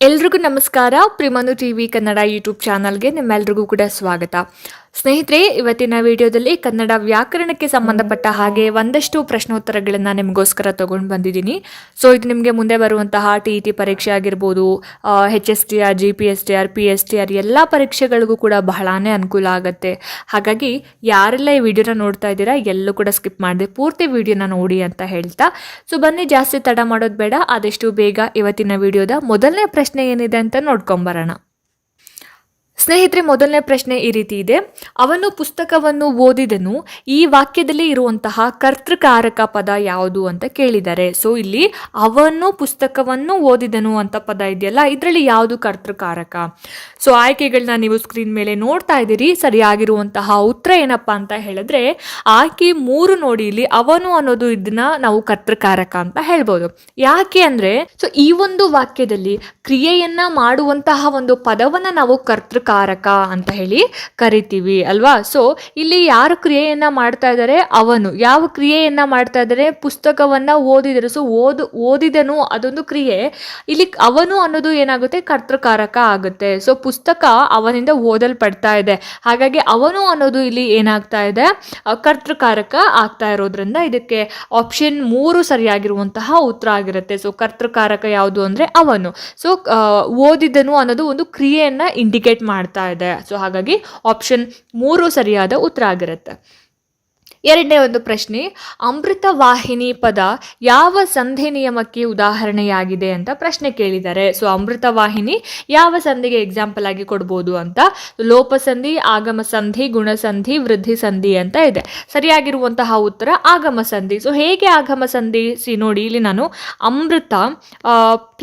ಎಲ್ರಿಗೂ ನಮಸ್ಕಾರ. ಪ್ರಿಮನು TV Kannada YouTube ಚಾನಲ್ಗೆ ನಿಮ್ಮೆಲ್ರಿಗೂ ಕೂಡ ಸ್ವಾಗತ. ಸ್ನೇಹಿತರೆ, ಇವತ್ತಿನ ವಿಡಿಯೋದಲ್ಲಿ ಕನ್ನಡ ವ್ಯಾಕರಣಕ್ಕೆ ಸಂಬಂಧಪಟ್ಟ ಹಾಗೆ ಒಂದಷ್ಟು ಪ್ರಶ್ನೋತ್ತರಗಳನ್ನು ನಿಮಗೋಸ್ಕರ ತಗೊಂಡು ಬಂದಿದ್ದೀನಿ. ಸೊ ಇದು ನಿಮಗೆ ಮುಂದೆ ಬರುವಂತಹ TET ಪರೀಕ್ಷೆ ಆಗಿರ್ಬೋದು, HSTR, GPSTR, PSTR ಎಲ್ಲ ಪರೀಕ್ಷೆಗಳಿಗೂ ಕೂಡ ಬಹಳಾನೇ ಅನುಕೂಲ ಆಗುತ್ತೆ. ಹಾಗಾಗಿ ಯಾರೆಲ್ಲ ಈ ವಿಡಿಯೋನ ನೋಡ್ತಾ ಇದ್ದೀರಾ ಎಲ್ಲೂ ಕೂಡ ಸ್ಕಿಪ್ ಮಾಡದೆ ಪೂರ್ತಿ ವಿಡಿಯೋನ ನೋಡಿ ಅಂತ ಹೇಳ್ತಾ, ಸೊ ಬನ್ನಿ ಜಾಸ್ತಿ ತಡ ಮಾಡೋದು ಬೇಡ, ಆದಷ್ಟು ಬೇಗ ಇವತ್ತಿನ ವಿಡಿಯೋದ ಮೊದಲನೇ ಪ್ರಶ್ನೆ ಏನಿದೆ ಅಂತ ನೋಡ್ಕೊಂಬರೋಣ. ಸ್ನೇಹಿತರೆ, ಮೊದಲನೇ ಪ್ರಶ್ನೆ ಈ ರೀತಿ ಇದೆ. ಅವನು ಪುಸ್ತಕವನ್ನು ಓದಿದನು. ಈ ವಾಕ್ಯದಲ್ಲಿ ಇರುವಂತಹ ಕರ್ತೃಕಾರಕ ಪದ ಯಾವುದು ಅಂತ ಕೇಳಿದ್ದಾರೆ. ಸೊ ಇಲ್ಲಿ ಅವನು ಪುಸ್ತಕವನ್ನು ಓದಿದನು ಅಂತ ಪದ ಇದೆಯಲ್ಲ, ಇದರಲ್ಲಿ ಯಾವುದು ಕರ್ತೃಕಾರಕ? ಸೊ ಆಯ್ಕೆಗಳನ್ನ ನೀವು ಸ್ಕ್ರೀನ್ ಮೇಲೆ ನೋಡ್ತಾ ಇದ್ದೀರಿ. ಸರಿಯಾಗಿರುವಂತಹ ಉತ್ತರ ಏನಪ್ಪ ಅಂತ ಹೇಳಿದ್ರೆ ಆಯ್ಕೆ 3 ನೋಡಿ. ಇಲ್ಲಿ ಅವನು ಅನ್ನೋದು ಇದನ್ನ ನಾವು ಕರ್ತೃಕಾರಕ ಅಂತ ಹೇಳ್ಬೋದು. ಯಾಕೆ ಅಂದ್ರೆ, ಸೊ ಈ ಒಂದು ವಾಕ್ಯದಲ್ಲಿ ಕ್ರಿಯೆಯನ್ನ ಮಾಡುವಂತಹ ಒಂದು ಪದವನ್ನ ನಾವು ಕರ್ತೃಕಾರಕ ಅಂತ ಹೇಳಿ ಕರಿತೀವಿ ಅಲ್ವಾ? ಸೊ ಇಲ್ಲಿ ಯಾರು ಕ್ರಿಯೆಯನ್ನ ಮಾಡ್ತಾ ಇದ್ದಾರೆ? ಅವನು. ಯಾವ ಕ್ರಿಯೆಯನ್ನ ಮಾಡ್ತಾ ಇದ್ದಾರೆ? ಪುಸ್ತಕವನ್ನ ಓದಿದರು. ಸೊ ಓದಿದನು ಅದೊಂದು ಕ್ರಿಯೆ. ಇಲ್ಲಿ ಅವನು ಅನ್ನೋದು ಏನಾಗುತ್ತೆ? ಕರ್ತೃಕಾರಕ ಆಗುತ್ತೆ. ಸೊ ಪುಸ್ತಕ ಅವನಿಂದ ಓದಲ್ಪಡ್ತಾ ಇದೆ, ಹಾಗಾಗಿ ಅವನು ಅನ್ನೋದು ಇಲ್ಲಿ ಏನಾಗ್ತಾ ಇದೆ? ಕರ್ತೃಕಾರಕ ಆಗ್ತಾ ಇರೋದ್ರಿಂದ ಇದಕ್ಕೆ ಆಪ್ಷನ್ 3 ಸರಿಯಾಗಿರುವಂತಹ ಉತ್ತರ ಆಗಿರುತ್ತೆ. ಸೊ ಕರ್ತೃಕಾರಕ ಯಾವುದು ಅಂದ್ರೆ ಅವನು. ಸೊ ಓದಿದನು ಅನ್ನೋದು ಒಂದು ಕ್ರಿಯೆಯನ್ನ ಇಂಡಿಕೇಟ್ ಮಾಡ್ತಾ ಇದೆ. ಸೊ ಹಾಗಾಗಿ ಆಪ್ಷನ್ 3 ಸರಿಯಾದ ಉತ್ತರ ಆಗಿರುತ್ತೆ. ಎರಡನೇ ಒಂದು ಪ್ರಶ್ನೆ, ಅಮೃತ ವಾಹಿನಿ ಪದ ಯಾವ ಸಂಧಿ ನಿಯಮಕ್ಕೆ ಉದಾಹರಣೆಯಾಗಿದೆ ಅಂತ ಪ್ರಶ್ನೆ ಕೇಳಿದ್ದಾರೆ. ಸೊ ಅಮೃತ ವಾಹಿನಿ ಯಾವ ಸಂಧಿಗೆ ಎಕ್ಸಾಂಪಲ್ ಆಗಿ ಕೊಡ್ಬೋದು ಅಂತ? ಲೋಪಸಂಧಿ, ಆಗಮ ಸಂಧಿ, ಗುಣಸಂಧಿ, ವೃದ್ಧಿ ಸಂಧಿ ಅಂತ ಇದೆ. ಸರಿಯಾಗಿರುವಂತಹ ಉತ್ತರ ಆಗಮ ಸಂಧಿ. ಸೊ ಹೇಗೆ ಆಗಮ ಸಂಧಿ? ನೋಡಿ, ಇಲ್ಲಿ ನಾನು ಅಮೃತ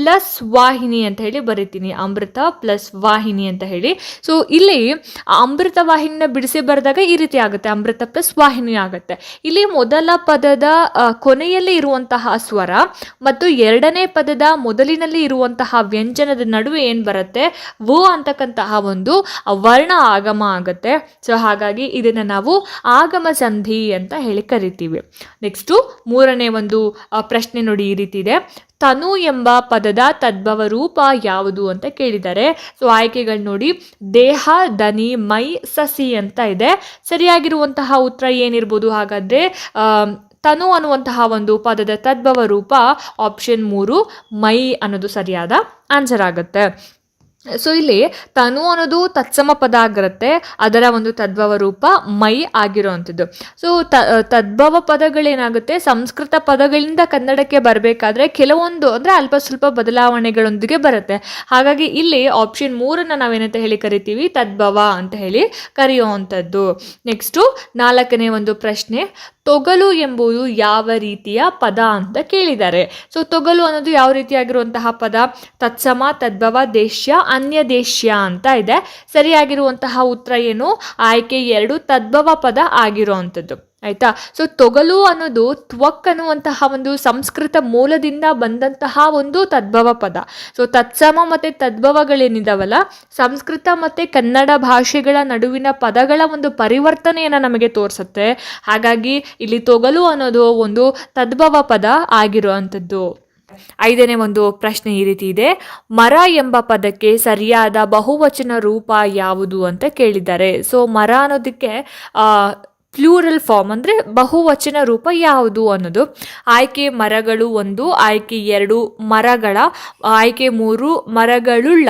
ಪ್ಲಸ್ ವಾಹಿನಿ ಅಂತ ಹೇಳಿ ಬರೀತೀನಿ. ಅಮೃತ ಪ್ಲಸ್ ವಾಹಿನಿ ಅಂತ ಹೇಳಿ. ಸೊ ಇಲ್ಲಿ ಅಮೃತ ವಾಹಿನಿನ ಬಿಡಿಸಿ ಬರೆದಾಗ ಈ ರೀತಿ ಆಗುತ್ತೆ, ಅಮೃತ ಪ್ಲಸ್ ವಾಹಿನಿ ಆಗುತ್ತೆ. ಇಲ್ಲಿ ಮೊದಲ ಪದದ ಕೊನೆಯಲ್ಲಿ ಇರುವಂತಹ ಸ್ವರ ಮತ್ತು ಎರಡನೇ ಪದದ ಮೊದಲಿನಲ್ಲಿ ಇರುವಂತಹ ವ್ಯಂಜನದ ನಡುವೆ ಏನ್ ಬರುತ್ತೆ? ವು ಅಂತಕ್ಕಂತಹ ಒಂದು ವರ್ಣ ಆಗಮ ಆಗುತ್ತೆ. ಸೊ ಹಾಗಾಗಿ ಇದನ್ನ ನಾವು ಆಗಮ ಸಂಧಿ ಅಂತ ಹೇಳಿ ಕರಿತೀವಿ. ನೆಕ್ಸ್ಟ್ ಮೂರನೇ ಒಂದು ಪ್ರಶ್ನೆ ನೋಡಿ, ಈ ರೀತಿ ಇದೆ. ತನು ಎಂಬ ಪದದ ತದ್ಭವ ರೂಪ ಯಾವುದು ಅಂತ ಕೇಳಿದ್ದಾರೆ. ಸೊ ಆಯ್ಕೆಗಳು ನೋಡಿ, ದೇಹ, ದನಿ, ಮೈ, ಸಸಿ ಅಂತ ಇದೆ. ಸರಿಯಾಗಿರುವಂತಹ ಉತ್ತರ ಏನಿರ್ಬೋದು ಹಾಗಾದ್ರೆ? ತನು ಅನ್ನುವಂತಹ ಒಂದು ಪದದ ತದ್ಭವ ರೂಪ ಆಪ್ಷನ್ 3 ಮೈ ಅನ್ನೋದು ಸರಿಯಾದ ಆನ್ಸರ್ ಆಗುತ್ತೆ. ಸೊ ಇಲ್ಲಿ ತನು ಅನ್ನೋದು ತತ್ಸಮ ಪದ ಆಗಿರುತ್ತೆ, ಅದರ ಒಂದು ತದ್ಭವ ರೂಪ ಮೈ ಆಗಿರುವಂಥದ್ದು. ಸೊ ತದ್ಭವ ಪದಗಳೇನಾಗುತ್ತೆ? ಸಂಸ್ಕೃತ ಪದಗಳಿಂದ ಕನ್ನಡಕ್ಕೆ ಬರಬೇಕಾದ್ರೆ ಕೆಲವೊಂದು ಅಂದರೆ ಅಲ್ಪ ಸ್ವಲ್ಪ ಬದಲಾವಣೆಗಳೊಂದಿಗೆ ಬರುತ್ತೆ. ಹಾಗಾಗಿ ಇಲ್ಲಿ ಆಪ್ಷನ್ 3 ನಾವೇನಂತ ಹೇಳಿ ಕರಿತೀವಿ? ತದ್ಭವ ಅಂತ ಹೇಳಿ ಕರೆಯುವಂಥದ್ದು. ನೆಕ್ಸ್ಟು 4ನೇ ಒಂದು ಪ್ರಶ್ನೆ, ತೊಗಲು ಎಂಬುದು ಯಾವ ರೀತಿಯ ಪದ ಅಂತ ಕೇಳಿದ್ದಾರೆ. ಸೊ ತೊಗಲು ಅನ್ನೋದು ಯಾವ ರೀತಿಯಾಗಿರುವಂತಹ ಪದ? ತತ್ಸಮ, ತದ್ಭವ, ದೇಶ್ಯ, ಅನ್ಯ ದೇಶ್ಯ ಅಂತ ಇದೆ. ಸರಿಯಾಗಿರುವಂತಹ ಉತ್ತರ ಏನು? ಆಯ್ಕೆ 2 ತದ್ಭವ ಪದ ಆಗಿರುವಂಥದ್ದು. ಆಯ್ತಾ? ಸೊ ತೊಗಲು ಅನ್ನೋದು ತ್ವಕ್ ಅನ್ನುವಂತಹ ಒಂದು ಸಂಸ್ಕೃತ ಮೂಲದಿಂದ ಬಂದಂತಹ ಒಂದು ತದ್ಭವ ಪದ. ಸೊ ತತ್ಸಮ ಮತ್ತೆ ತದ್ಭವಗಳೇನಿದಾವಲ್ಲ, ಸಂಸ್ಕೃತ ಮತ್ತೆ ಕನ್ನಡ ಭಾಷೆಗಳ ನಡುವಿನ ಪದಗಳ ಒಂದು ಪರಿವರ್ತನೆಯನ್ನು ನಮಗೆ ತೋರಿಸುತ್ತೆ. ಹಾಗಾಗಿ ಇಲ್ಲಿ ತೊಗಲು ಅನ್ನೋದು ಒಂದು ತದ್ಭವ ಪದ ಆಗಿರುವಂಥದ್ದು. 5ನೇ ಒಂದು ಪ್ರಶ್ನೆ ಈ ರೀತಿ ಇದೆ. ಮರ ಎಂಬ ಪದಕ್ಕೆ ಸರಿಯಾದ ಬಹುವಚನ ರೂಪ ಯಾವುದು ಅಂತ ಕೇಳಿದ್ದಾರೆ. ಸೊ ಮರ ಅನ್ನೋದಕ್ಕೆ ಪ್ಲೂರಲ್ ಫಾರ್ಮ್ ಅಂದರೆ ಬಹುವಚನ ರೂಪ ಯಾವುದು ಅನ್ನೋದು. ಆಯ್ಕೆ ಮರಗಳು 1, ಆಯ್ಕೆ 2 ಮರಗಳ, ಆಯ್ಕೆ 3 ಮರಗಳುಳ್ಳ,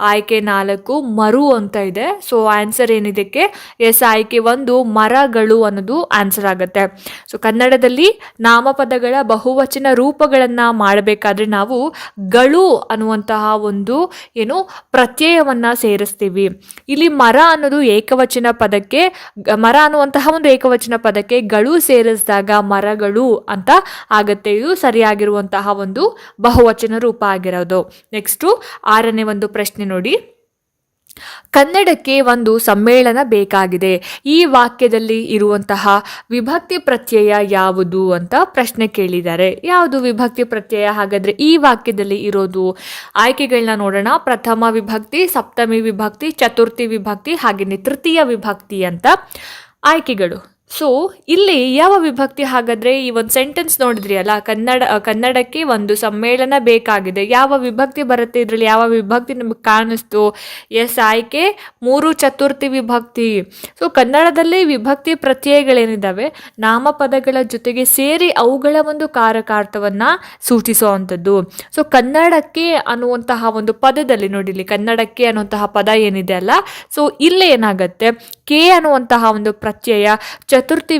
ಆಯ್ಕೆ 4 ಮರು ಅಂತ ಇದೆ. So answer ಏನಿದಕ್ಕೆ? ಎಸ್, ಆಯ್ಕೆ 1 ಮರಗಳು ಅನ್ನೋದು ಆನ್ಸರ್ ಆಗುತ್ತೆ. ಸೊ ಕನ್ನಡದಲ್ಲಿ ನಾಮಪದಗಳ ಬಹುವಚನ ರೂಪಗಳನ್ನು ಮಾಡಬೇಕಾದ್ರೆ ನಾವು ಗಳು ಅನ್ನುವಂತಹ ಒಂದು ಪ್ರತ್ಯಯವನ್ನು ಸೇರಿಸ್ತೀವಿ. ಇಲ್ಲಿ ಮರ ಅನ್ನೋದು ಏಕವಚನ ಪದಕ್ಕೆ, ಮರ ಅನ್ನುವಂತಹ ಒಂದು ಏಕವಚನ ಪದಕ್ಕೆ ಗಳು ಸೇರಿಸಿದಾಗ ಮರಗಳು ಅಂತ ಆಗತ್ತೆ. ಇದು ಸರಿಯಾಗಿರುವಂತಹ ಒಂದು ಬಹುವಚನ ರೂಪ ಆಗಿರೋದು. ನೆಕ್ಸ್ಟು 6ನೇ ಒಂದು ಪ್ರಶ್ನೆ ನೋಡಿ. ಕನ್ನಡಕ್ಕೆ ಒಂದು ಸಮ್ಮೇಳನ ಬೇಕಾಗಿದೆ. ಈ ವಾಕ್ಯದಲ್ಲಿ ಇರುವಂತಹ ವಿಭಕ್ತಿ ಪ್ರತ್ಯಯ ಯಾವುದು ಅಂತ ಪ್ರಶ್ನೆ ಕೇಳಿದ್ದಾರೆ. ಯಾವುದು ವಿಭಕ್ತಿ ಪ್ರತ್ಯಯ ಹಾಗಾದ್ರೆ ಈ ವಾಕ್ಯದಲ್ಲಿ ಇರೋದು? ಆಯ್ಕೆಗಳನ್ನ ನೋಡೋಣ. ಪ್ರಥಮ ವಿಭಕ್ತಿ, ಸಪ್ತಮಿ ವಿಭಕ್ತಿ, ಚತುರ್ಥಿ ವಿಭಕ್ತಿ, ಹಾಗೆಯೇ ತೃತೀಯ ವಿಭಕ್ತಿ ಅಂತ ಆಯ್ಕೆಗಳು. ಸೊ ಇಲ್ಲಿ ಯಾವ ವಿಭಕ್ತಿ ಹಾಗಾದ್ರೆ ಈ ಒಂದು ಸೆಂಟೆನ್ಸ್ ನೋಡಿದ್ರಿ ಅಲ್ಲ, ಕನ್ನಡಕ್ಕೆ ಒಂದು ಸಮ್ಮೇಳನ ಬೇಕಾಗಿದೆ, ಯಾವ ವಿಭಕ್ತಿ ಬರುತ್ತೆ ಇದರಲ್ಲಿ, ಯಾವ ವಿಭಕ್ತಿ ನಿಮಗೆ ಕಾಣಿಸ್ತು? ಎಸ್, ಆಯ್ಕೆ 3 ಚತುರ್ಥಿ ವಿಭಕ್ತಿ. ಸೊ ಕನ್ನಡದಲ್ಲಿ ವಿಭಕ್ತಿ ಪ್ರತ್ಯಯಗಳೇನಿದ್ದಾವೆ ನಾಮಪದಗಳ ಜೊತೆಗೆ ಸೇರಿ ಅವುಗಳ ಒಂದು ಕಾರಕಾರ್ಥವನ್ನ ಸೂಚಿಸುವಂಥದ್ದು. ಸೊ ಕನ್ನಡಕ್ಕೆ ಅನ್ನುವಂತಹ ಒಂದು ಪದದಲ್ಲಿ ನೋಡಿ, ಇಲ್ಲಿ ಕನ್ನಡಕ್ಕೆ ಅನ್ನುವಂತಹ ಪದ ಏನಿದೆ ಅಲ್ಲ, ಸೊ ಇಲ್ಲಿ ಏನಾಗತ್ತೆ, ಕೆ ಅನ್ನುವಂತಹ ಒಂದು ಪ್ರತ್ಯಯ ಚತುರ್ಥಿ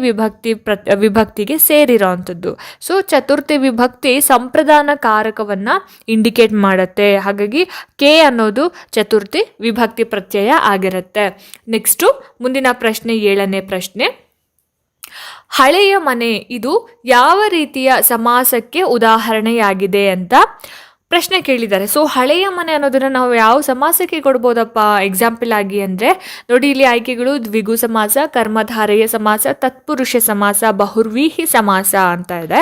ವಿಭಕ್ತಿಗೆ ಸೇರಿರೋವಂಥದ್ದು. ಸೊ ಚತುರ್ಥಿ ವಿಭಕ್ತಿ ಸಂಪ್ರದಾನ ಕಾರಕವನ್ನ ಇಂಡಿಕೇಟ್ ಮಾಡುತ್ತೆ. ಹಾಗಾಗಿ ಕೆ ಅನ್ನೋದು ಚತುರ್ಥಿ ವಿಭಕ್ತಿ ಪ್ರತ್ಯಯ ಆಗಿರುತ್ತೆ. ನೆಕ್ಸ್ಟು ಮುಂದಿನ ಪ್ರಶ್ನೆ, 7ನೇ ಪ್ರಶ್ನೆ. ಹಳೆಯ ಮನೆ ಇದು ಯಾವ ರೀತಿಯ ಸಮಾಸಕ್ಕೆ ಉದಾಹರಣೆಯಾಗಿದೆ ಅಂತ ಪ್ರಶ್ನೆ ಕೇಳಿದ್ದಾರೆ. ಸೊ ಹಳೆಯ ಮನೆ ಅನ್ನೋದನ್ನ ನಾವು ಯಾವ ಸಮಾಸಕ್ಕೆ ಕೊಡ್ಬೋದಪ್ಪ ಎಕ್ಸಾಂಪಲ್ ಆಗಿ ಅಂದರೆ ನೋಡಿ, ಇಲ್ಲಿ ಆಯ್ಕೆಗಳು ದ್ವಿಗು ಸಮಾಸ, ಕರ್ಮಧಾರೆಯ ಸಮಾಸ, ತತ್ಪುರುಷ ಸಮಾಸ, ಬಹುರ್ವೀಹಿ ಸಮಾಸ ಅಂತ ಇದೆ.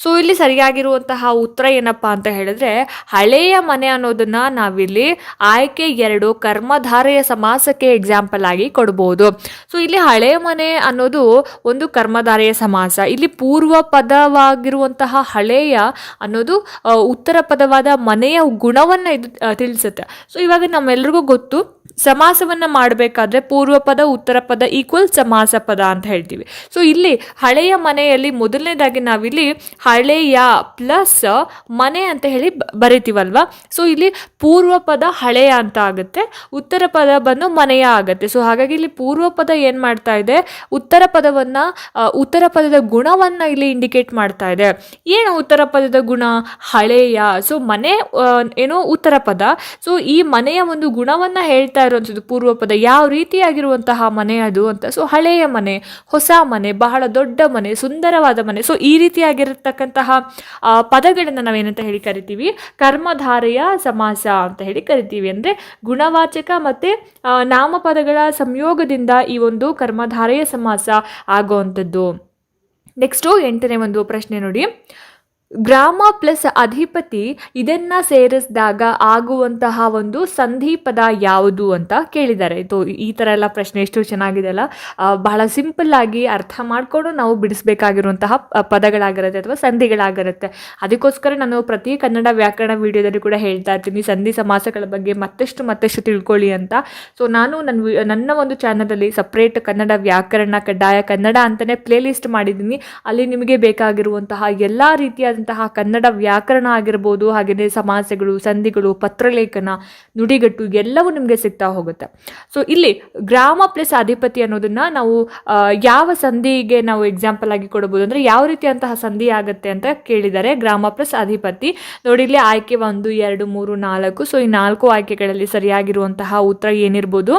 ಸೊ ಇಲ್ಲಿ ಸರಿಯಾಗಿರುವಂತಹ ಉತ್ತರ ಏನಪ್ಪ ಅಂತ ಹೇಳಿದ್ರೆ ಹಳೆಯ ಮನೆ ಅನ್ನೋದನ್ನ ನಾವಿಲ್ಲಿ ಆಯ್ಕೆ 2 ಕರ್ಮಧಾರೆಯ ಸಮಾಸಕ್ಕೆ ಎಕ್ಸಾಂಪಲ್ ಆಗಿ ಕೊಡ್ಬೋದು. ಸೊ ಇಲ್ಲಿ ಹಳೆಯ ಮನೆ ಅನ್ನೋದು ಒಂದು ಕರ್ಮಧಾರೆಯ ಸಮಾಸ. ಇಲ್ಲಿ ಪೂರ್ವ ಪದವಾಗಿರುವಂತಹ ಹಳೆಯ ಅನ್ನೋದು ಉತ್ತರ ಪದವಾದ ಮನೆಯ ಗುಣವನ್ನ ಇದು ತಿಳಿಸುತ್ತೆ. ಸೊ ಇವಾಗ ನಮ್ಮೆಲ್ರಿಗೂ ಗೊತ್ತು, ಸಮಾಸವನ್ನ ಮಾಡಬೇಕಾದ್ರೆ ಪೂರ್ವ ಪದ ಉತ್ತರ ಪದ ಈಕ್ವಲ್ ಸಮಾಸ ಪದ ಅಂತ ಹೇಳ್ತೀವಿ. ಸೊ ಇಲ್ಲಿ ಹಳೆಯ ಮನೆಯಲ್ಲಿ ಮೊದಲನೇದಾಗಿ ನಾವಿಲ್ಲಿ ಹಳೆಯ ಪ್ಲಸ್ ಮನೆ ಅಂತ ಹೇಳಿ ಬರಿತೀವಲ್ವಾ. ಸೊ ಇಲ್ಲಿ ಪೂರ್ವ ಪದ ಹಳೆಯ ಅಂತ ಆಗುತ್ತೆ, ಉತ್ತರ ಪದ ಬಂದು ಮನೆಯ ಆಗುತ್ತೆ. ಸೊ ಹಾಗಾಗಿ ಇಲ್ಲಿ ಪೂರ್ವ ಪದ ಏನ್ ಮಾಡ್ತಾ ಇದೆ, ಉತ್ತರ ಪದದ ಗುಣವನ್ನ ಇಲ್ಲಿ ಇಂಡಿಕೇಟ್ ಮಾಡ್ತಾ ಇದೆ. ಏನು ಉತ್ತರ ಪದದ ಗುಣ? ಹಳೆಯ. ಸೊ ಮನೆ ಏನೋ ಉತ್ತರ ಪದ. ಸೊ ಈ ಮನೆಯ ಒಂದು ಗುಣವನ್ನ ಹೇಳ್ತಾ ಇರುವಂಥದ್ದು ಪೂರ್ವ ಪದ, ಯಾವ ರೀತಿಯಾಗಿರುವಂತಹ ಮನೆ ಅದು ಅಂತ. ಸೊ ಹಳೆಯ ಮನೆ, ಹೊಸ ಮನೆ, ಬಹಳ ದೊಡ್ಡ ಮನೆ, ಸುಂದರವಾದ ಮನೆ. ಸೊ ಈ ರೀತಿಯಾಗಿರತಕ್ಕಂತಹ ಪದಗಳನ್ನ ನಾವೇನಂತ ಹೇಳಿ ಕರಿತೀವಿ, ಕರ್ಮಧಾರೆಯ ಸಮಾಸ ಅಂತ ಹೇಳಿ ಕರಿತೀವಿ. ಅಂದ್ರೆ ಗುಣವಾಚಕ ಮತ್ತೆ ನಾಮಪದಗಳ ಸಂಯೋಗದಿಂದ ಈ ಒಂದು ಕರ್ಮಧಾರೆಯ ಸಮಾಸ ಆಗುವಂಥದ್ದು. ನೆಕ್ಸ್ಟು 8ನೇ ಒಂದು ಪ್ರಶ್ನೆ ನೋಡಿ, ಗ್ರಾಮ ಪ್ಲಸ್ ಅಧಿಪತಿ ಇದನ್ನ ಸೇರಿಸಿದಾಗ ಆಗುವಂತಹ ಒಂದು ಸಂಧಿ ಪದ ಯಾವುದು ಅಂತ ಕೇಳಿದ್ದಾರೆ. ಈ ಥರ ಎಲ್ಲ ಪ್ರಶ್ನೆ ಎಷ್ಟು ಚೆನ್ನಾಗಿದೆ ಅಲ್ಲ, ಬಹಳ ಸಿಂಪಲ್ ಆಗಿ ಅರ್ಥ ಮಾಡಿಕೊಂಡು ನಾವು ಬಿಡಿಸ್ಬೇಕಾಗಿರುವಂತಹ ಪದಗಳಾಗಿರುತ್ತೆ ಅಥವಾ ಸಂಧಿಗಳಾಗಿರುತ್ತೆ. ಅದಕ್ಕೋಸ್ಕರ ನಾನು ಪ್ರತಿ ಕನ್ನಡ ವ್ಯಾಕರಣ ವಿಡಿಯೋದಲ್ಲಿ ಕೂಡ ಹೇಳ್ತಾ ಇರ್ತೀನಿ ಸಂಧಿ ಸಮಾಸಗಳ ಬಗ್ಗೆ ಮತ್ತಷ್ಟು ತಿಳ್ಕೊಳ್ಳಿ ಅಂತ. ಸೊ ನಾನು ನನ್ನ ಒಂದು ಚಾನಲಲ್ಲಿ ಸಪ್ರೇಟ್ ಕನ್ನಡ ವ್ಯಾಕರಣ ಕಡ್ಡಾಯ ಕನ್ನಡ ಅಂತಲೇ ಪ್ಲೇ ಲಿಸ್ಟ್ ಮಾಡಿದ್ದೀನಿ. ಅಲ್ಲಿ ನಿಮಗೆ ಬೇಕಾಗಿರುವಂತಹ ಎಲ್ಲ ರೀತಿಯಾದ ಕನ್ನಡ ವ್ಯಾಕರಣ ಆಗಿರ್ಬೋದು, ಹಾಗೆಯೇ ಸಮಾಸಗಳು, ಸಂಧಿಗಳು, ಪತ್ರಲೇಖನ, ನುಡಿಗಟ್ಟು ಎಲ್ಲವೂ ನಿಮಗೆ ಸಿಗ್ತಾ ಹೋಗುತ್ತೆ. ಸೊ ಇಲ್ಲಿ ಗ್ರಾಮ ಪ್ಲಸ್ ಅಧಿಪತಿ ಅನ್ನೋದನ್ನ ನಾವು ಯಾವ ಸಂಧಿಗೆ ನಾವು ಎಕ್ಸಾಂಪಲ್ ಆಗಿ ಕೊಡಬಹುದು ಅಂದ್ರೆ ಯಾವ ರೀತಿಯಂತಹ ಸಂಧಿ ಆಗುತ್ತೆ ಅಂತ ಕೇಳಿದ್ದಾರೆ. ಗ್ರಾಮ ಪ್ಲಸ್ ಅಧಿಪತಿ ನೋಡಿ, ಇಲ್ಲಿ ಆಯ್ಕೆ 1, 2, 3, 4. ಸೊ ಈ 4 ಆಯ್ಕೆಗಳಲ್ಲಿ ಸರಿಯಾಗಿರುವಂತಹ ಉತ್ತರ ಏನಿರ್ಬೋದು,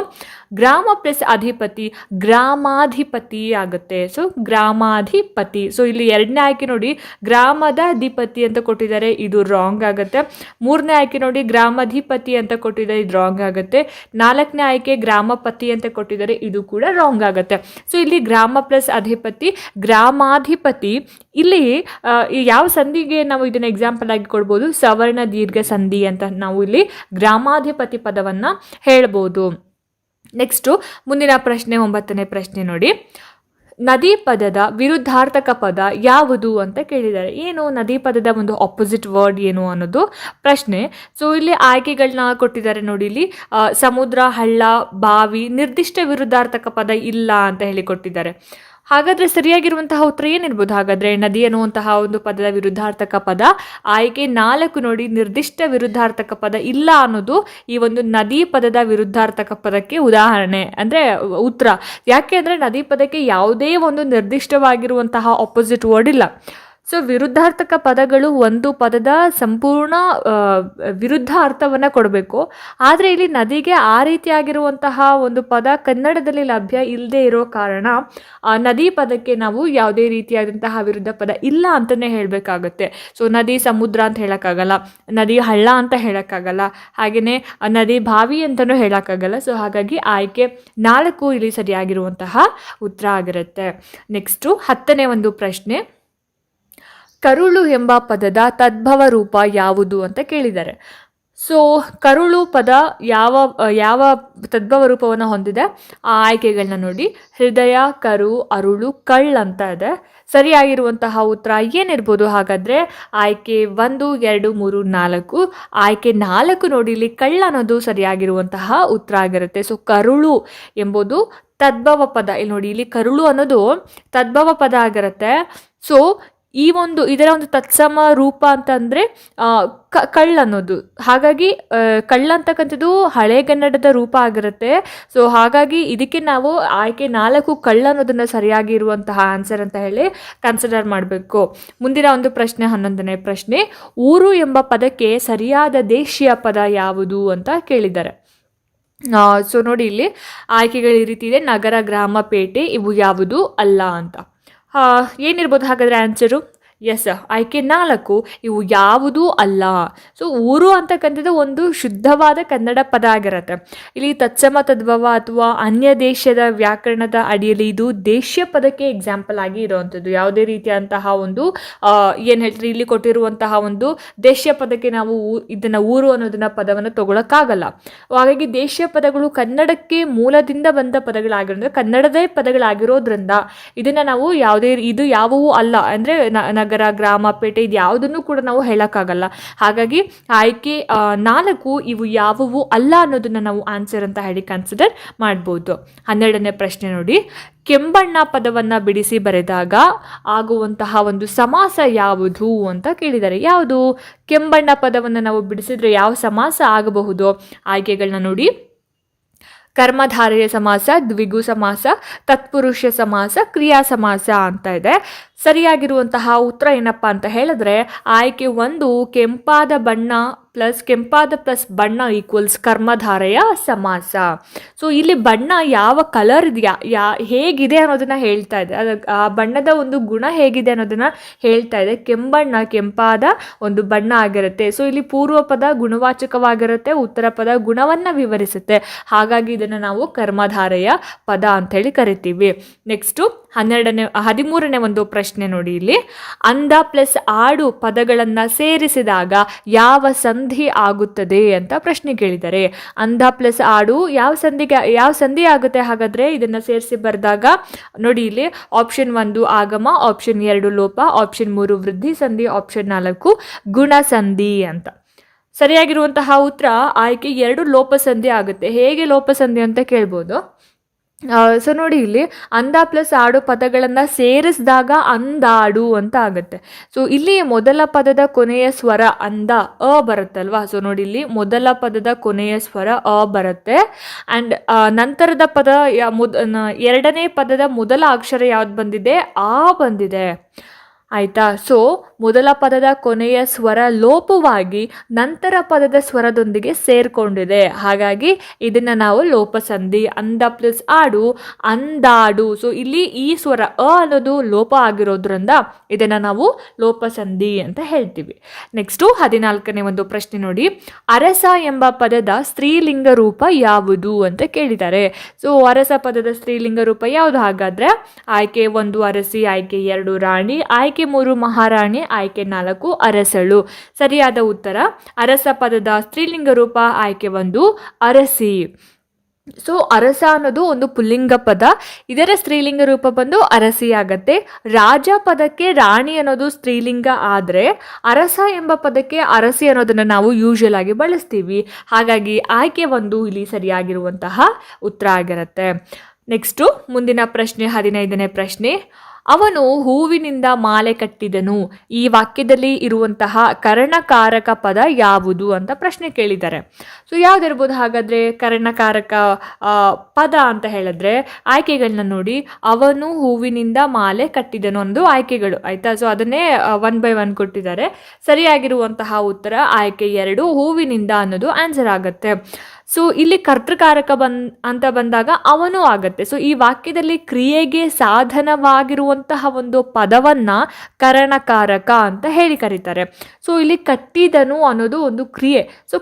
ಗ್ರಾಮ ಪ್ಲಸ್ ಅಧಿಪತಿ ಗ್ರಾಮಾಧಿಪತಿ ಆಗುತ್ತೆ. ಸೊ ಗ್ರಾಮಾಧಿಪತಿ. ಸೊ ಇಲ್ಲಿ 2ನೇ ಆಯ್ಕೆ ನೋಡಿ, ಗ್ರಾಮದ ಅಧಿಪತಿ ಅಂತ ಕೊಟ್ಟಿದ್ದಾರೆ, ಇದು ರಾಂಗ್ ಆಗುತ್ತೆ. 3ನೇ ಆಯ್ಕೆ ನೋಡಿ, ಗ್ರಾಮಾಧಿಪತಿ ಅಂತ ಕೊಟ್ಟಿದ್ದಾರೆ, ಇದು ರಾಂಗ್ ಆಗುತ್ತೆ. 4ನೇ ಆಯ್ಕೆ ಗ್ರಾಮಪತಿ ಅಂತ ಕೊಟ್ಟಿದ್ದಾರೆ, ಇದು ಕೂಡ ರಾಂಗ್ ಆಗುತ್ತೆ. ಸೊ ಇಲ್ಲಿ ಗ್ರಾಮ ಪ್ಲಸ್ ಅಧಿಪತಿ ಗ್ರಾಮಾಧಿಪತಿ. ಇಲ್ಲಿ ಯಾವ ಸಂಧಿಗೆ ನಾವು ಇದನ್ನ ಎಕ್ಸಾಂಪಲ್ ಆಗಿ ಕೊಡ್ಬೋದು, ಸವರ್ಣ ದೀರ್ಘ ಸಂಧಿ ಅಂತ ನಾವು ಇಲ್ಲಿ ಗ್ರಾಮಾಧಿಪತಿ ಪದವನ್ನ ಹೇಳ್ಬೋದು. ನೆಕ್ಸ್ಟು ಮುಂದಿನ ಪ್ರಶ್ನೆ, 9ನೇ ಪ್ರಶ್ನೆ ನೋಡಿ, ನದಿ ಪದದ ವಿರುದ್ಧಾರ್ಥಕ ಪದ ಯಾವುದು ಅಂತ ಕೇಳಿದ್ದಾರೆ. ಏನು ನದಿ ಪದದ ಒಂದು ಆಪೋಸಿಟ್ ವರ್ಡ್ ಏನು ಅನ್ನೋದು ಪ್ರಶ್ನೆ. ಸೊ ಇಲ್ಲಿ ಆಯ್ಕೆಗಳನ್ನ ಕೊಟ್ಟಿದ್ದಾರೆ ನೋಡಿ, ಇಲ್ಲಿ ಸಮುದ್ರ, ಹಳ್ಳ, ಬಾವಿ, ನಿರ್ದಿಷ್ಟ ವಿರುದ್ಧಾರ್ಥಕ ಪದ ಇಲ್ಲ ಅಂತ ಹೇಳಿ ಕೊಟ್ಟಿದ್ದಾರೆ. ಹಾಗಾದ್ರೆ ಸರಿಯಾಗಿರುವಂತಹ ಉತ್ತರ ಏನಿರ್ಬೋದು? ಹಾಗಾದ್ರೆ ನದಿ ಅನ್ನುವಂತಹ ಒಂದು ಪದದ ವಿರುದ್ಧಾರ್ಥಕ ಪದ ಆಯ್ಕೆ 4 ನೋಡಿ, ನಿರ್ದಿಷ್ಟ ವಿರುದ್ಧಾರ್ಥಕ ಪದ ಇಲ್ಲ ಅನ್ನೋದು ಈ ಒಂದು ನದಿ ಪದದ ವಿರುದ್ಧಾರ್ಥಕ ಪದಕ್ಕೆ ಉದಾಹರಣೆ ಅಂದ್ರೆ ಉತ್ತರ. ಯಾಕೆ ಅಂದ್ರೆ ನದಿ ಪದಕ್ಕೆ ಯಾವುದೇ ಒಂದು ನಿರ್ದಿಷ್ಟವಾಗಿರುವಂತಹ ಆಪೋಸಿಟ್ ವರ್ಡ್ ಇಲ್ಲ. ಸೊ ವಿರುದ್ಧಾರ್ಥಕ ಪದಗಳು ಒಂದು ಪದದ ಸಂಪೂರ್ಣ ವಿರುದ್ಧ ಅರ್ಥವನ್ನು ಕೊಡಬೇಕು. ಆದರೆ ಇಲ್ಲಿ ನದಿಗೆ ಆ ರೀತಿಯಾಗಿರುವಂತಹ ಒಂದು ಪದ ಕನ್ನಡದಲ್ಲಿ ಲಭ್ಯ ಇಲ್ಲದೆ ಇರೋ ಕಾರಣ ನದಿ ಪದಕ್ಕೆ ನಾವು ಯಾವುದೇ ರೀತಿಯಾದಂತಹ ವಿರುದ್ಧ ಪದ ಇಲ್ಲ ಅಂತಲೇ ಹೇಳಬೇಕಾಗತ್ತೆ. ಸೊ ನದಿ ಸಮುದ್ರ ಅಂತ ಹೇಳೋಕ್ಕಾಗಲ್ಲ, ನದಿ ಹಳ್ಳ ಅಂತ ಹೇಳೋಕ್ಕಾಗಲ್ಲ, ಹಾಗೆಯೇ ನದಿ ಬಾವಿ ಅಂತಲೂ ಹೇಳೋಕ್ಕಾಗಲ್ಲ. ಸೊ ಹಾಗಾಗಿ ಆಯ್ಕೆ 4 ಇಲ್ಲಿ ಸರಿಯಾಗಿರುವಂತಹ ಉತ್ತರ ಆಗಿರುತ್ತೆ. ನೆಕ್ಸ್ಟು 10ನೇ ಒಂದು ಪ್ರಶ್ನೆ, ಕರುಳು ಎಂಬ ಪದದ ತದ್ಭವ ರೂಪ ಯಾವುದು ಅಂತ ಕೇಳಿದ್ದಾರೆ. ಸೊ ಕರುಳು ಪದ ಯಾವ ಯಾವ ತದ್ಭವ ರೂಪವನ್ನು ಹೊಂದಿದೆ? ಆ ಆಯ್ಕೆಗಳನ್ನ ನೋಡಿ. ಹೃದಯ, ಕರು, ಅರುಳು, ಕಳ್ ಅಂತ ಇದೆ. ಸರಿಯಾಗಿರುವಂತಹ ಉತ್ತರ ಏನಿರ್ಬೋದು ಹಾಗಾದರೆ? ಆಯ್ಕೆ 1, 2, 3, 4. ಆಯ್ಕೆ 4 ನೋಡಿ, ಇಲ್ಲಿ ಕಳ್ಳ ಅನ್ನೋದು ಸರಿಯಾಗಿರುವಂತಹ ಉತ್ತರ ಆಗಿರುತ್ತೆ. ಸೊ ಕರುಳು ಎಂಬುದು ತದ್ಭವ ಪದ. ಇಲ್ಲಿ ನೋಡಿ, ಇಲ್ಲಿ ಕರುಳು ಅನ್ನೋದು ತದ್ಭವ ಪದ ಆಗಿರುತ್ತೆ. ಸೊ ಇದರ ಒಂದು ತತ್ಸಮ ರೂಪ ಅಂತಂದರೆ ಕಳ್ಳ ಅನ್ನೋದು. ಹಾಗಾಗಿ ಕಳ್ಳ ಅಂತಕ್ಕಂಥದ್ದು ಹಳೆಗನ್ನಡದ ರೂಪ ಆಗಿರುತ್ತೆ. ಸೊ ಹಾಗಾಗಿ ಇದಕ್ಕೆ ನಾವು ಆಯ್ಕೆ 4 ಕಳ್ಳ ಅನ್ನೋದನ್ನು ಸರಿಯಾಗಿ ಇರುವಂತಹ ಆನ್ಸರ್ ಅಂತ ಹೇಳಿ ಕನ್ಸಿಡರ್ ಮಾಡಬೇಕು. ಮುಂದಿನ ಒಂದು ಪ್ರಶ್ನೆ, 11ನೇ ಪ್ರಶ್ನೆ. ಊರು ಎಂಬ ಪದಕ್ಕೆ ಸರಿಯಾದ ದೇಶೀಯ ಪದ ಯಾವುದು ಅಂತ ಕೇಳಿದ್ದಾರೆ. ಸೊ ನೋಡಿ, ಇಲ್ಲಿ ಆಯ್ಕೆಗಳು ಈ ರೀತಿ ಇದೆ: ನಗರ, ಗ್ರಾಮ, ಪೇಟೆ. ಇವು ಯಾವುದು ಅಲ್ಲ ಅಂತ. ಏನಿರ್ಬೋದು ಹಾಗಾದರೆ ಆನ್ಸರು? ಎಸ್, ಆಯ್ಕೆ 4 ಇವು ಯಾವುದೂ ಅಲ್ಲ. ಸೊ ಊರು ಅಂತಕ್ಕಂಥದ್ದು ಒಂದು ಶುದ್ಧವಾದ ಕನ್ನಡ ಪದ ಆಗಿರುತ್ತೆ. ಇಲ್ಲಿ ತತ್ಸಮ ತದ್ಭವ ಅಥವಾ ಅನ್ಯ ದೇಶದ ವ್ಯಾಕರಣದ ಅಡಿಯಲ್ಲಿ ಇದು ದೇಶೀಯ ಪದಕ್ಕೆ ಎಕ್ಸಾಂಪಲ್ ಆಗಿ ಇರುವಂಥದ್ದು. ಯಾವುದೇ ರೀತಿಯಂತಹ ಒಂದು ಏನು ಹೇಳ್ತೀರಿ, ಇಲ್ಲಿ ಕೊಟ್ಟಿರುವಂತಹ ಒಂದು ದೇಶೀಯ ಪದಕ್ಕೆ ನಾವು ಇದನ್ನು ಊರು ಅನ್ನೋದನ್ನ ಪದವನ್ನು ತಗೊಳಕ್ಕಾಗಲ್ಲ. ಹಾಗಾಗಿ ದೇಶೀಯ ಪದಗಳು ಕನ್ನಡಕ್ಕೆ ಮೂಲದಿಂದ ಬಂದ ಪದಗಳಾಗಿರೋದ್ರಿಂದ, ಕನ್ನಡದೇ ಪದಗಳಾಗಿರೋದ್ರಿಂದ ಇದನ್ನು ನಾವು ಇದು ಯಾವುವೂ ಅಲ್ಲ ಅಂದರೆ ನಗರ, ಗ್ರಾಮ, ಪೇಟೆ ಇದು ಯಾವುದನ್ನು ಕೂಡ ನಾವು ಹೇಳೋಕ್ಕಾಗಲ್ಲ. ಹಾಗಾಗಿ ಆಯ್ಕೆ 4 ಇವು ಯಾವುವು ಅಲ್ಲ ಅನ್ನೋದನ್ನು ನಾವು ಆನ್ಸರ್ ಅಂತ ಹೇಳಿ ಕನ್ಸಿಡರ್ ಮಾಡ್ಬೋದು. 12ನೇ ಪ್ರಶ್ನೆ ನೋಡಿ. ಕೆಂಬಣ್ಣ ಪದವನ್ನು ಬಿಡಿಸಿ ಬರೆದಾಗ ಆಗುವಂತಹ ಒಂದು ಸಮಾಸ ಯಾವುದು ಅಂತ ಕೇಳಿದ್ದಾರೆ. ಯಾವುದು? ಕೆಂಬಣ್ಣ ಪದವನ್ನು ನಾವು ಬಿಡಿಸಿದ್ರೆ ಯಾವ ಸಮಾಸ ಆಗಬಹುದು? ಆಯ್ಕೆಗಳನ್ನ ನೋಡಿ. ಕರ್ಮಧಾರಯ ಸಮಾಸ, ದ್ವಿಗು ಸಮಾಸ, ತತ್ಪುರುಷ ಸಮಾಸ, ಕ್ರಿಯಾ ಸಮಾಸ ಅಂತ ಇದೆ. ಸರಿಯಾಗಿರುವಂತಹ ಉತ್ತರ ಏನಪ್ಪ ಅಂತ ಹೇಳಿದ್ರೆ ಆಯ್ಕೆ 1 ಕೆಂಪಾದ ಬಣ್ಣ ಪ್ಲಸ್ ಬಣ್ಣ ಈಕ್ವಲ್ಸ್ ಕರ್ಮಧಾರಯ ಸಮಾಸ. ಸೊ ಇಲ್ಲಿ ಬಣ್ಣ ಯಾವ ಕಲರ್ ಇದೆಯಾ, ಹೇಗಿದೆ ಅನ್ನೋದನ್ನ ಹೇಳ್ತಾ ಇದೆ. ಆ ಬಣ್ಣದ ಒಂದು ಗುಣ ಹೇಗಿದೆ ಅನ್ನೋದನ್ನ ಹೇಳ್ತಾ ಇದೆ. ಕೆಂಪಾದ ಒಂದು ಬಣ್ಣ ಆಗಿರುತ್ತೆ. ಸೊ ಇಲ್ಲಿ ಪೂರ್ವ ಪದ ಗುಣವಾಚಕವಾಗಿರುತ್ತೆ, ಉತ್ತರ ಪದ ಗುಣವನ್ನು ವಿವರಿಸುತ್ತೆ. ಹಾಗಾಗಿ ಇದನ್ನು ನಾವು ಕರ್ಮಧಾರಯ ಪದ ಅಂತೇಳಿ ಕರಿತೀವಿ. ನೆಕ್ಸ್ಟು 13ನೇ ಒಂದು ಪ್ರಶ್ನೆ ನೋಡಿ. ಇಲ್ಲಿ ಅಂದ ಪ್ಲಸ್ ಆಡು ಪದಗಳನ್ನು ಸೇರಿಸಿದಾಗ ಯಾವ ಸಂಧಿ ಆಗುತ್ತದೆ ಅಂತ ಪ್ರಶ್ನೆ ಕೇಳಿದ್ದಾರೆ. ಅಂದ ಪ್ಲಸ್ ಆಡು ಯಾವ ಸಂಧಿ ಆಗುತ್ತೆ ಹಾಗಾದ್ರೆ? ಇದನ್ನ ಸೇರಿಸಿ ಬರೆದಾಗ ನೋಡಿ, ಇಲ್ಲಿ ಆಪ್ಷನ್ 1 ಆಗಮ, ಆಪ್ಷನ್ 2 ಲೋಪ, ಆಪ್ಷನ್ 3 ವೃದ್ಧಿ ಸಂಧಿ, ಆಪ್ಷನ್ 4 ಗುಣ ಸಂಧಿ ಅಂತ. ಸರಿಯಾಗಿರುವಂತಹ ಉತ್ತರ ಆಯ್ಕೆ 2 ಲೋಪ ಸಂಧಿ ಆಗುತ್ತೆ. ಹೇಗೆ ಲೋಪ ಸಂಧಿ ಅಂತ ಕೇಳ್ಬೋದು. ಸೊ ನೋಡಿ, ಇಲ್ಲಿ ಅಂದ ಪ್ಲಸ್ ಆಡು ಪದಗಳನ್ನು ಸೇರಿಸಿದಾಗ ಅಂದಾಡು ಅಂತ ಆಗುತ್ತೆ. ಸೊ ಇಲ್ಲಿ ಮೊದಲ ಪದದ ಕೊನೆಯ ಸ್ವರ ಅಂದ ಬರುತ್ತಲ್ವಾ. ಸೊ ನೋಡಿ, ಇಲ್ಲಿ ಮೊದಲ ಪದದ ಕೊನೆಯ ಸ್ವರ ಬರುತ್ತೆ. ಆ್ಯಂಡ್ ನಂತರದ ಪದ ಎರಡನೇ ಪದದ ಮೊದಲ ಅಕ್ಷರ ಯಾವ್ದು ಬಂದಿದೆ? ಬಂದಿದೆ. ಆಯಿತಾ? ಸೊ ಮೊದಲ ಪದದ ಕೊನೆಯ ಸ್ವರ ಲೋಪವಾಗಿ ನಂತರ ಪದದ ಸ್ವರದೊಂದಿಗೆ ಸೇರ್ಕೊಂಡಿದೆ. ಹಾಗಾಗಿ ಇದನ್ನು ನಾವು ಲೋಪಸಂಧಿ. ಅಂದ ಪ್ಲಸ್ ಆಡು ಅಂದಾಡು. ಸೊ ಇಲ್ಲಿ ಈ ಸ್ವರ ಅನ್ನೋದು ಲೋಪ ಆಗಿರೋದ್ರಿಂದ ಇದನ್ನು ನಾವು ಲೋಪಸಂಧಿ ಅಂತ ಹೇಳ್ತೀವಿ. ನೆಕ್ಸ್ಟು 14ನೇ ಒಂದು ಪ್ರಶ್ನೆ ನೋಡಿ. ಅರಸ ಎಂಬ ಪದದ ಸ್ತ್ರೀಲಿಂಗ ರೂಪ ಯಾವುದು ಅಂತ ಕೇಳಿದ್ದಾರೆ. ಸೊ ಅರಸ ಪದದ ಸ್ತ್ರೀಲಿಂಗ ರೂಪ ಯಾವುದು ಹಾಗಾದ್ರೆ? ಆಯ್ಕೆ 1 ಅರಸಿ, ಆಯ್ಕೆ 2 ರಾಣಿ, ಆಯ್ಕೆ 3 ಮಹಾರಾಣಿ, ಆಯ್ಕೆ 4 ಅರಸಳು. ಸರಿಯಾದ ಉತ್ತರ ಅರಸ ಪದದ ಸ್ತ್ರೀಲಿಂಗ ರೂಪ ಆಯ್ಕೆ 1 ಅರಸಿ. ಸೊ ಅರಸ ಅನ್ನೋದು ಒಂದು ಪುಲ್ಲಿಂಗ ಪದ, ಇದರ ಸ್ತ್ರೀಲಿಂಗ ರೂಪ ಬಂದು ಅರಸಿ ಆಗತ್ತೆ. ರಾಜ ಪದಕ್ಕೆ ರಾಣಿ ಅನ್ನೋದು ಸ್ತ್ರೀಲಿಂಗ ಆದರೆ ಅರಸ ಎಂಬ ಪದಕ್ಕೆ ಅರಸಿ ಅನ್ನೋದನ್ನು ನಾವು ಯೂಶುವಲ್ ಆಗಿ ಬಳಸ್ತೀವಿ. ಹಾಗಾಗಿ ಆಯ್ಕೆ 1 ಇಲ್ಲಿ ಸರಿಯಾಗಿರುವಂತಹ ಉತ್ತರ ಆಗಿರುತ್ತೆ. ನೆಕ್ಸ್ಟು ಮುಂದಿನ ಪ್ರಶ್ನೆ, 15ನೇ ಪ್ರಶ್ನೆ. ಅವನು ಹೂವಿನಿಂದ ಮಾಲೆ ಕಟ್ಟಿದನು. ಈ ವಾಕ್ಯದಲ್ಲಿ ಇರುವಂತಹ ಕರ್ಣಕಾರಕ ಪದ ಯಾವುದು ಅಂತ ಪ್ರಶ್ನೆ ಕೇಳಿದ್ದಾರೆ. ಸೊ ಯಾವುದಿರ್ಬೋದು ಹಾಗಾದರೆ ಕರ್ಣಕಾರಕ ಪದ ಅಂತ ಹೇಳಿದ್ರೆ? ಆಯ್ಕೆಗಳನ್ನ ನೋಡಿ. ಅವನು ಹೂವಿನಿಂದ ಮಾಲೆ ಕಟ್ಟಿದನು ಅನ್ನೋದು ಆಯ್ಕೆಗಳು, ಆಯಿತಾ? ಸೊ ಅದನ್ನೇ 1 by 1 ಕೊಟ್ಟಿದ್ದಾರೆ. ಸರಿಯಾಗಿರುವಂತಹ ಉತ್ತರ ಆಯ್ಕೆ 2 ಹೂವಿನಿಂದ ಅನ್ನೋದು ಆನ್ಸರ್ ಆಗುತ್ತೆ. ಸೊ ಇಲ್ಲಿ ಕರ್ತೃಕಾರಕ ಅಂತ ಬಂದಾಗ ಅವನು ಆಗತ್ತೆ. ಸೊ ಈ ವಾಕ್ಯದಲ್ಲಿ ಕ್ರಿಯೆಗೆ ಸಾಧನವಾಗಿರುವಂತಹ ಒಂದು ಪದವನ್ನ ಕರಣಕಾರಕ ಅಂತ ಹೇಳಿ ಕರೀತಾರೆ. ಸೊ ಇಲ್ಲಿ ಕಟ್ಟಿದನು ಅನ್ನೋದು ಒಂದು ಕ್ರಿಯೆ. ಸೊ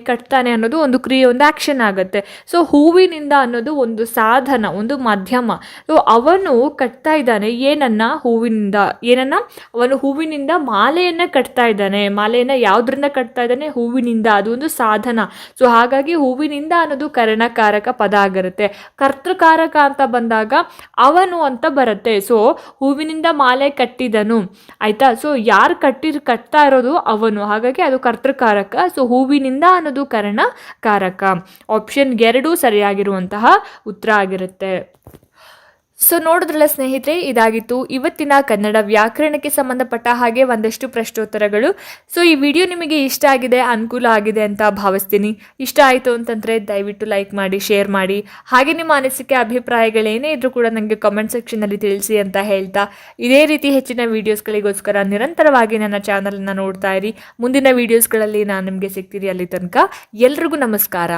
ಕಟ್ತಾನೆ ಅನ್ನೋದು ಒಂದು ಕ್ರಿಯೆ, ಒಂದು ಆಕ್ಷನ್ ಆಗುತ್ತೆ. ಸೊ ಹೂವಿನಿಂದ ಅನ್ನೋದು ಒಂದು ಸಾಧನ, ಒಂದು ಮಾಧ್ಯಮ. ಸೊ ಅವನು ಕಟ್ತಾ ಇದ್ದಾನೆ ಅವನು ಹೂವಿನಿಂದ ಮಾಲೆಯನ್ನ ಕಟ್ತಾ ಇದ್ದಾನೆ. ಮಾಲೆಯನ್ನ ಯಾವ್ದ್ರಿಂದ ಕಟ್ತಾ ಇದ್ದಾನೆ? ಹೂವಿನಿಂದ. ಅದು ಒಂದು ಸಾಧನ. ಸೊ ಹಾಗಾಗಿ ಹೂವಿನಿಂದ ಅನ್ನೋದು ಕರಣಕಾರಕ ಪದ ಆಗಿರುತ್ತೆ. ಕರ್ತೃಕಾರಕ ಅಂತ ಬಂದಾಗ ಅವನು ಅಂತ ಬರುತ್ತೆ. ಸೊ ಹೂವಿನಿಂದ ಮಾಲೆ ಕಟ್ಟಿದನು, ಆಯ್ತಾ? ಸೊ ಯಾರು ಕಟ್ತಾ ಇರೋದು ಅವನು, ಹಾಗಾಗಿ ಅದು ಕರ್ತೃಕಾರಕ. ಸೊ ಹೂವಿನಿಂದ ಅನ್ನೋದು ಕರಣಕಾರಕ. ಆಪ್ಷನ್ 2 ಸರಿಯಾಗಿರುವಂತಹ ಉತ್ತರ ಆಗಿರುತ್ತೆ. ಸೊ ನೋಡಿದ್ರಲ್ಲ ಸ್ನೇಹಿತರೆ, ಇದಾಗಿತ್ತು ಇವತ್ತಿನ ಕನ್ನಡ ವ್ಯಾಕರಣಕ್ಕೆ ಸಂಬಂಧಪಟ್ಟ ಹಾಗೆ ಒಂದಷ್ಟು ಪ್ರಶ್ನೋತ್ತರಗಳು. ಸೊ ಈ ವಿಡಿಯೋ ನಿಮಗೆ ಇಷ್ಟ ಆಗಿದೆ, ಅನುಕೂಲ ಆಗಿದೆ ಅಂತ ಭಾವಿಸ್ತೀನಿ. ಇಷ್ಟ ಆಯಿತು ಅಂತಂದರೆ ದಯವಿಟ್ಟು ಲೈಕ್ ಮಾಡಿ, ಶೇರ್ ಮಾಡಿ. ಹಾಗೆ ನಿಮ್ಮ ಅನಿಸಿಕೆ ಅಭಿಪ್ರಾಯಗಳೇನೇ ಇದ್ರೂ ಕೂಡ ನನಗೆ ಕಮೆಂಟ್ ಸೆಕ್ಷನಲ್ಲಿ ತಿಳಿಸಿ ಅಂತ ಹೇಳ್ತಾ, ಇದೇ ರೀತಿ ಹೆಚ್ಚಿನ ವೀಡಿಯೋಸ್ಗಳಿಗೋಸ್ಕರ ನಿರಂತರವಾಗಿ ನನ್ನ ಚಾನಲನ್ನು ನೋಡ್ತಾ ಇರಿ. ಮುಂದಿನ ವೀಡಿಯೋಸ್ಗಳಲ್ಲಿ ನಾನು ನಿಮಗೆ ಸಿಗ್ತೀನಿ. ಅಲ್ಲಿ ತನಕ ಎಲ್ರಿಗೂ ನಮಸ್ಕಾರ.